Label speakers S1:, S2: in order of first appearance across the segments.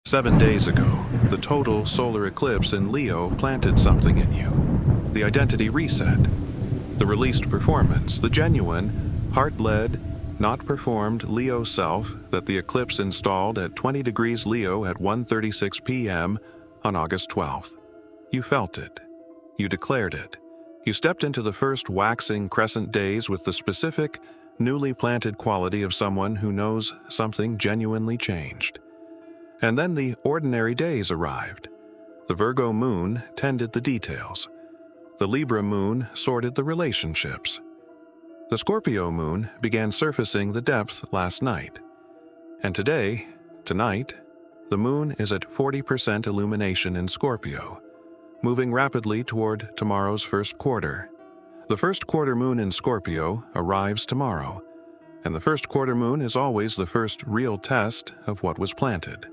S1: 7 days ago, the total solar eclipse in Leo planted something in you. The identity reset, the released performance, the genuine, heart-led, not performed Leo self that the eclipse installed at 20 degrees Leo at 1:36 p.m. on August 12th. You felt it. You declared it. You stepped into the first waxing crescent days with the specific, newly planted quality of someone who knows something genuinely changed. And then the ordinary days arrived. The Virgo moon tended the details. The Libra moon sorted the relationships. The Scorpio moon began surfacing the depth last night. And tonight, the moon is at 40% illumination in Scorpio, moving rapidly toward tomorrow's first quarter. The first quarter moon in Scorpio arrives tomorrow, and the first quarter moon is always the first real test of what was planted.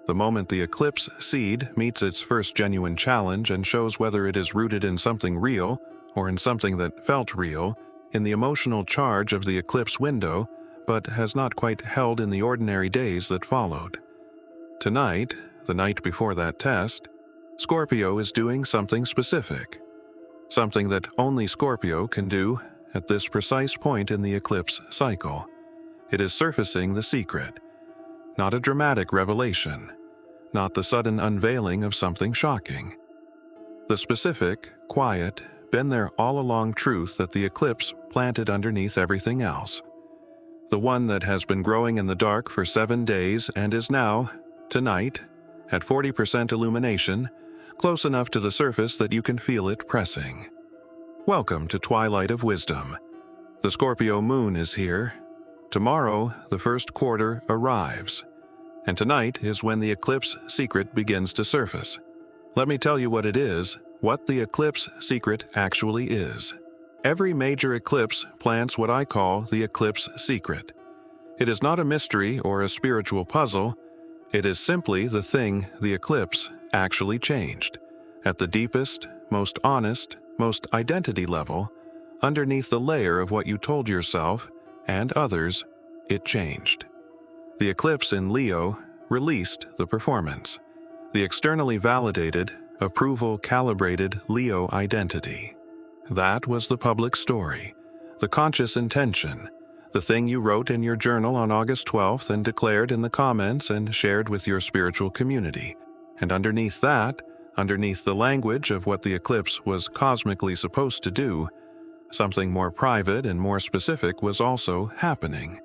S1: The moment the eclipse seed meets its first genuine challenge and shows whether it is rooted in something real or in something that felt real, in the emotional charge of the eclipse window, but has not quite held in the ordinary days that followed. Tonight, the night before that test, Scorpio is doing something specific, something that only Scorpio can do at this precise point in the eclipse cycle. It is surfacing the secret. Not a dramatic revelation, not the sudden unveiling of something shocking. The specific, quiet, been-there-all-along truth that the eclipse planted underneath everything else. The one that has been growing in the dark for 7 days and is now, tonight, at 40% illumination, close enough to the surface that you can feel it pressing. Welcome to Twilight of Wisdom. The Scorpio moon is here. Tomorrow, the first quarter arrives, and tonight is when the eclipse secret begins to surface. Let me tell you what it is, what the eclipse secret actually is. Every major eclipse plants what I call the eclipse secret. It is not a mystery or a spiritual puzzle. It is simply the thing the eclipse actually changed. At the deepest, most honest, most identity level, underneath the layer of what you told yourself and others, it changed. The eclipse in Leo released the performance, the externally validated, approval-calibrated Leo identity. That was the public story, the conscious intention, the thing you wrote in your journal on August 12th and declared in the comments and shared with your spiritual community. And underneath that, underneath the language of what the eclipse was cosmically supposed to do, something more private and more specific was also happening.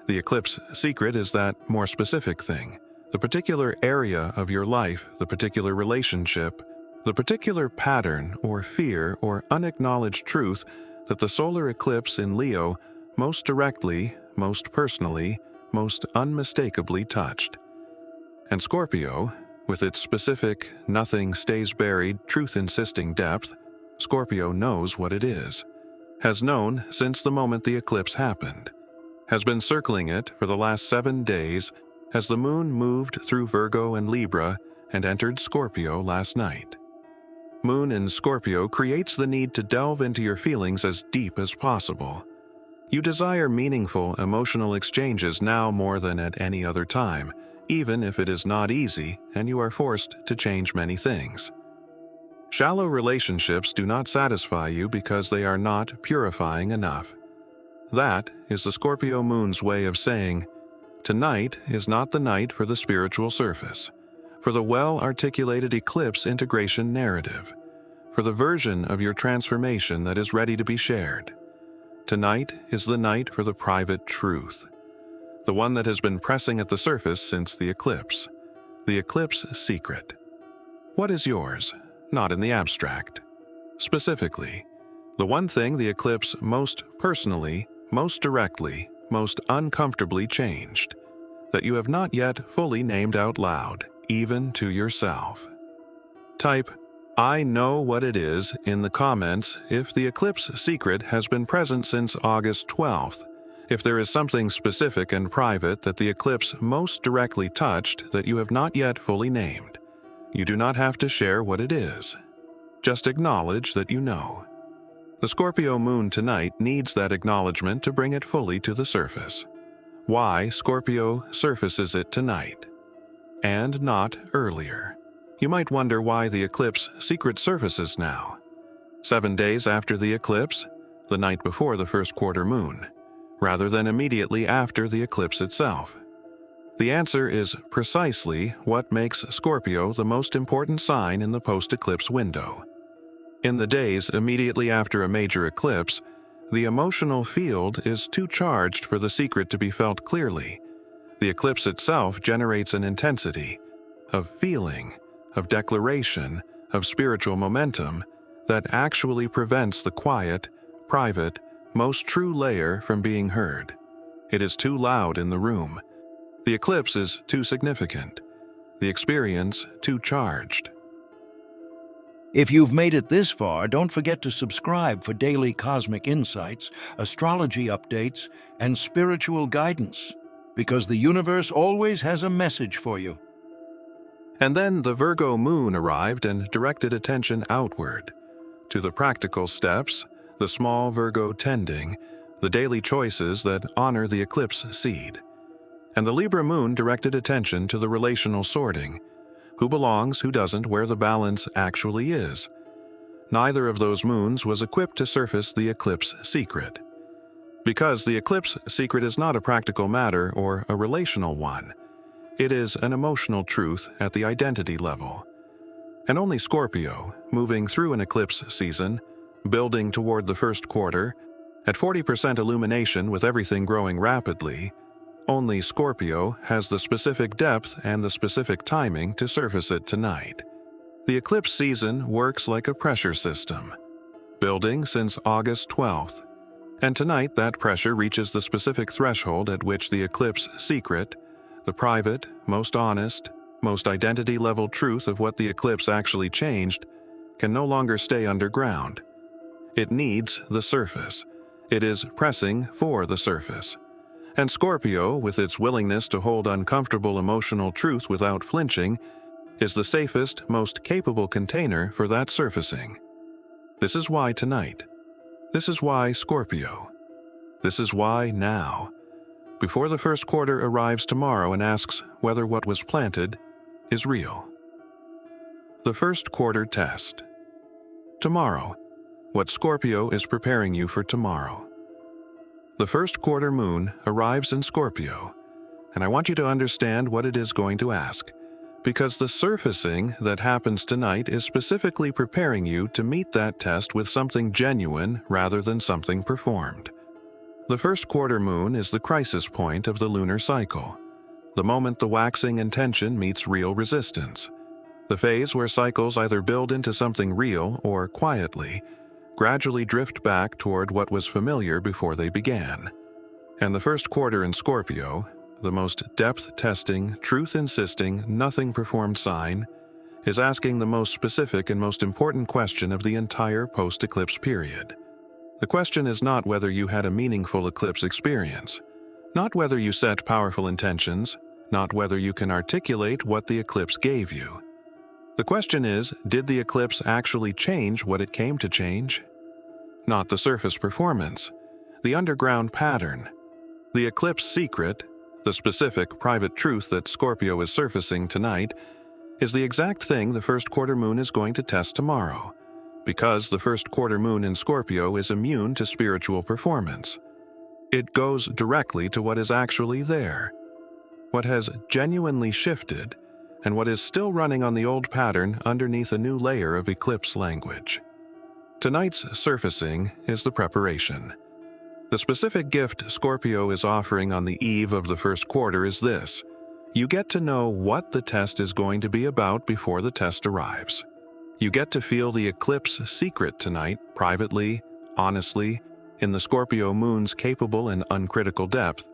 S1: The eclipse secret is that more specific thing, the particular area of your life, the particular relationship, the particular pattern or fear or unacknowledged truth that the solar eclipse in Leo most directly, most personally, most unmistakably touched. And Scorpio, with its specific, nothing stays buried, truth-insisting depth, Scorpio knows what it is, has known since the moment the eclipse happened, has been circling it for the last 7 days as the moon moved through Virgo and Libra and entered Scorpio last night. Moon in Scorpio creates the need to delve into your feelings as deep as possible. You desire meaningful emotional exchanges now more than at any other time, even if it is not easy and you are forced to change many things. Shallow relationships do not satisfy you because they are not purifying enough. That is the Scorpio moon's way of saying, tonight is not the night for the spiritual surface, for the well-articulated eclipse integration narrative, for the version of your transformation that is ready to be shared. Tonight is the night for the private truth, the one that has been pressing at the surface since the eclipse secret. What is yours? Not in the abstract. Specifically, the one thing the eclipse most personally, most directly, most uncomfortably changed, that you have not yet fully named out loud, even to yourself. Type, "I know what it is" in the comments if the eclipse secret has been present since August 12th, if there is something specific and private that the eclipse most directly touched that you have not yet fully named. You do not have to share what it is. Just acknowledge that you know. The Scorpio moon tonight needs that acknowledgement to bring it fully to the surface. Why Scorpio surfaces it tonight. and not earlier. You might wonder why the eclipse secret surfaces now, 7 days after the eclipse, the night before the first quarter moon, rather than immediately after the eclipse itself. The answer is precisely what makes Scorpio the most important sign in the post-eclipse window. In the days immediately after a major eclipse, the emotional field is too charged for the secret to be felt clearly. The eclipse itself generates an intensity of feeling, of declaration, of spiritual momentum that actually prevents the quiet, private, most true layer from being heard. It is too loud in the room. The eclipse is too significant. The experience too charged.
S2: If you've made it this far, don't forget to subscribe for daily cosmic insights, astrology updates, and spiritual guidance, because the universe always has a message for you.
S1: And then the Virgo moon arrived and directed attention outward, to the practical steps, the small Virgo tending, the daily choices that honor the eclipse seed. And the Libra moon directed attention to the relational sorting, who belongs, who doesn't, where the balance actually is. Neither of those moons was equipped to surface the eclipse secret. Because the eclipse secret is not a practical matter or a relational one. It is an emotional truth at the identity level. And only Scorpio, moving through an eclipse season, building toward the first quarter, at 40% illumination with everything growing rapidly, only Scorpio has the specific depth and the specific timing to surface it tonight. The eclipse season works like a pressure system, building since August 12th, and tonight that pressure reaches the specific threshold at which the eclipse secret, the private, most honest, most identity-level truth of what the eclipse actually changed, can no longer stay underground. It needs the surface. It is pressing for the surface. And Scorpio, with its willingness to hold uncomfortable emotional truth without flinching, is the safest, most capable container for that surfacing. This is why tonight. This is why Scorpio. This is why now. Before the first quarter arrives tomorrow and asks whether what was planted is real. The first quarter test. Tomorrow. What Scorpio is preparing you for tomorrow. The first quarter moon arrives in Scorpio, and I want you to understand what it is going to ask, because the surfacing that happens tonight is specifically preparing you to meet that test with something genuine rather than something performed. The first quarter moon is the crisis point of the lunar cycle, the moment the waxing intention meets real resistance, the phase where cycles either build into something real or, quietly, gradually drift back toward what was familiar before they began. And the first quarter in Scorpio, the most depth-testing, truth-insisting, nothing-performed sign, is asking the most specific and most important question of the entire post-eclipse period. The question is not whether you had a meaningful eclipse experience, not whether you set powerful intentions, not whether you can articulate what the eclipse gave you. The question is, did the eclipse actually change what it came to change? Not the surface performance, the underground pattern. The eclipse secret, the specific private truth that Scorpio is surfacing tonight, is the exact thing the first quarter moon is going to test tomorrow, because the first quarter moon in Scorpio is immune to spiritual performance. It goes directly to what is actually there, what has genuinely shifted, and what is still running on the old pattern underneath a new layer of eclipse language. Tonight's surfacing is the preparation. The specific gift Scorpio is offering on the eve of the first quarter is this: you get to know what the test is going to be about before the test arrives. You get to feel the eclipse secret tonight, privately, honestly, in the Scorpio moon's capable and uncritical depth,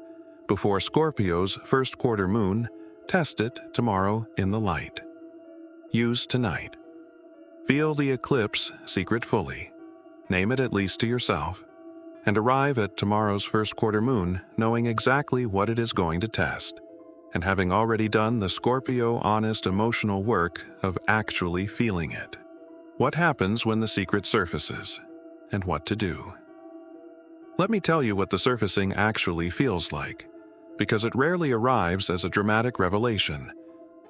S1: before Scorpio's first quarter moon test it tomorrow in the light. Use tonight. Feel the eclipse secret fully. Name it at least to yourself. And arrive at tomorrow's first quarter moon knowing exactly what it is going to test, and having already done the Scorpio honest emotional work of actually feeling it. What happens when the secret surfaces, and what to do. Let me tell you what the surfacing actually feels like, because it rarely arrives as a dramatic revelation.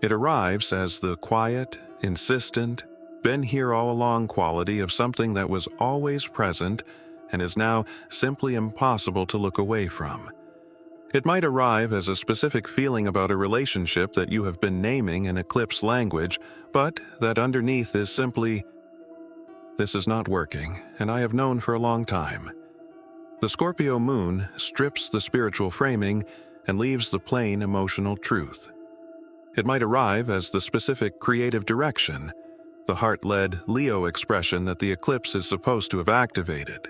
S1: It arrives as the quiet, insistent, been here all along quality of something that was always present and is now simply impossible to look away from. It might arrive as a specific feeling about a relationship that you have been naming in eclipse language, but that underneath is simply, "This is not working, and I have known for a long time." The Scorpio Moon strips the spiritual framing and leaves the plain emotional truth. It might arrive as the specific creative direction, the heart-led Leo expression that the eclipse is supposed to have activated,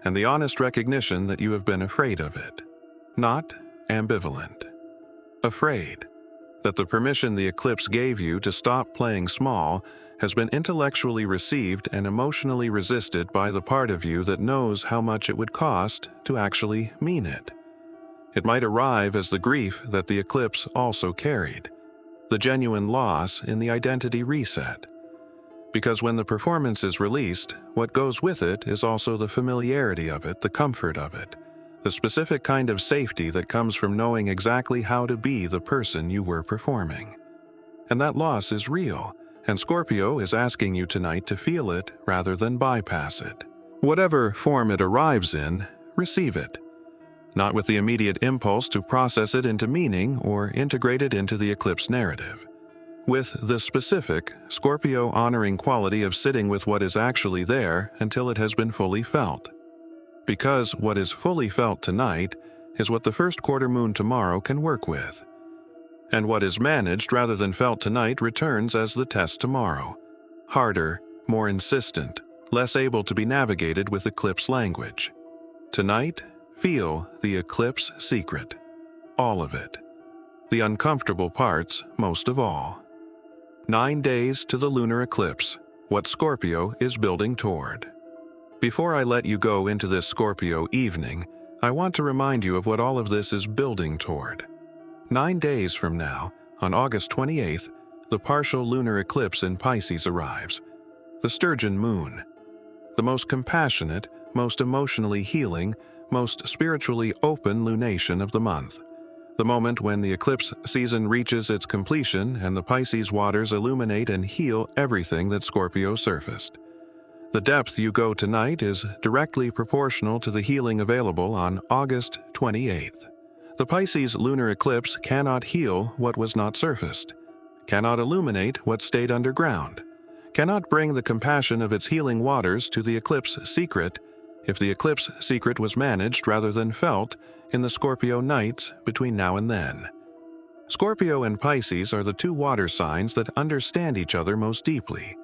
S1: and the honest recognition that you have been afraid of it. Not ambivalent. Afraid that the permission the eclipse gave you to stop playing small has been intellectually received and emotionally resisted by the part of you that knows how much it would cost to actually mean it. It might arrive as the grief that the eclipse also carried, the genuine loss in the identity reset. Because when the performance is released, what goes with it is also the familiarity of it, the comfort of it, the specific kind of safety that comes from knowing exactly how to be the person you were performing. And that loss is real, and Scorpio is asking you tonight to feel it rather than bypass it. Whatever form it arrives in, receive it. Not with the immediate impulse to process it into meaning or integrate it into the eclipse narrative. With the specific, Scorpio honoring quality of sitting with what is actually there until it has been fully felt. Because what is fully felt tonight is what the first quarter moon tomorrow can work with. And what is managed rather than felt tonight returns as the test tomorrow. Harder, more insistent, less able to be navigated with eclipse language. Tonight, feel the eclipse secret. All of it. The uncomfortable parts most of all. 9 days to the lunar eclipse, what Scorpio is building toward. Before I let you go into this Scorpio evening, I want to remind you of what all of this is building toward. 9 days from now, on August 28th, the partial lunar eclipse in Pisces arrives, the Sturgeon Moon. The most compassionate, most emotionally healing, most spiritually open lunation of the month. The moment when the eclipse season reaches its completion and the Pisces waters illuminate and heal everything that Scorpio surfaced. The depth you go tonight is directly proportional to the healing available on August 28th. The Pisces lunar eclipse cannot heal what was not surfaced, cannot illuminate what stayed underground, cannot bring the compassion of its healing waters to the eclipse secret if the eclipse secret was managed rather than felt in the Scorpio nights between now and then. Scorpio and Pisces are the two water signs that understand each other most deeply.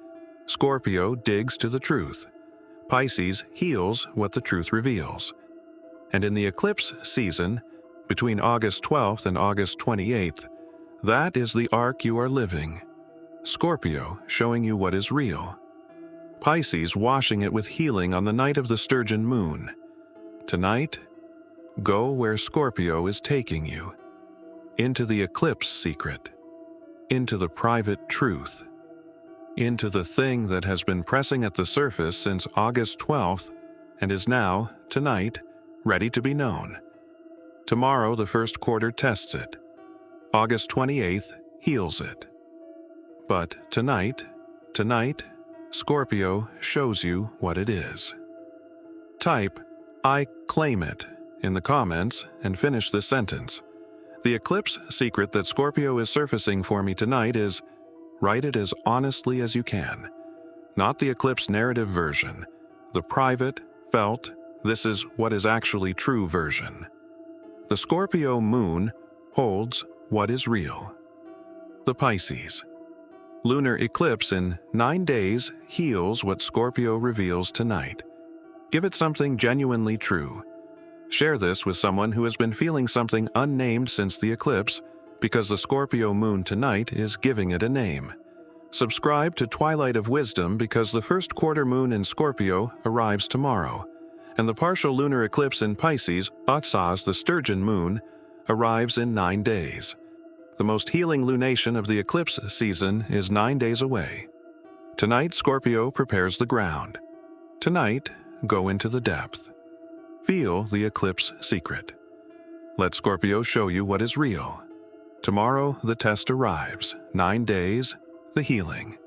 S1: Scorpio digs to the truth. Pisces heals what the truth reveals. And in the eclipse season, between August 12th and August 28th, that is the arc you are living. Scorpio showing you what is real. Pisces washing it with healing on the night of the Sturgeon Moon. Tonight, go where Scorpio is taking you. Into the eclipse secret. Into the private truth. Into the thing that has been pressing at the surface since August 12th and is now, tonight, ready to be known. Tomorrow the first quarter tests it. August 28th heals it. But tonight, Scorpio shows you what it is. Type, "I claim it," in the comments and finish this sentence. The eclipse secret that Scorpio is surfacing for me tonight is, write it as honestly as you can. Not the eclipse narrative version, the private, felt, this is what is actually true version. The Scorpio moon holds what is real. The Pisces. Lunar eclipse in 9 days heals what Scorpio reveals tonight. Give it something genuinely true. Share this with someone who has been feeling something unnamed since the eclipse, because the Scorpio moon tonight is giving it a name. Subscribe to Twilight of Wisdom because the first quarter moon in Scorpio arrives tomorrow, and the partial lunar eclipse in Pisces, Atsaz, the Sturgeon Moon, arrives in 9 days. The most healing lunation of the eclipse season is 9 days away. Tonight, Scorpio prepares the ground. Tonight, go into the depth. Feel the eclipse secret. Let Scorpio show you what is real. Tomorrow, the test arrives. 9 days, the healing.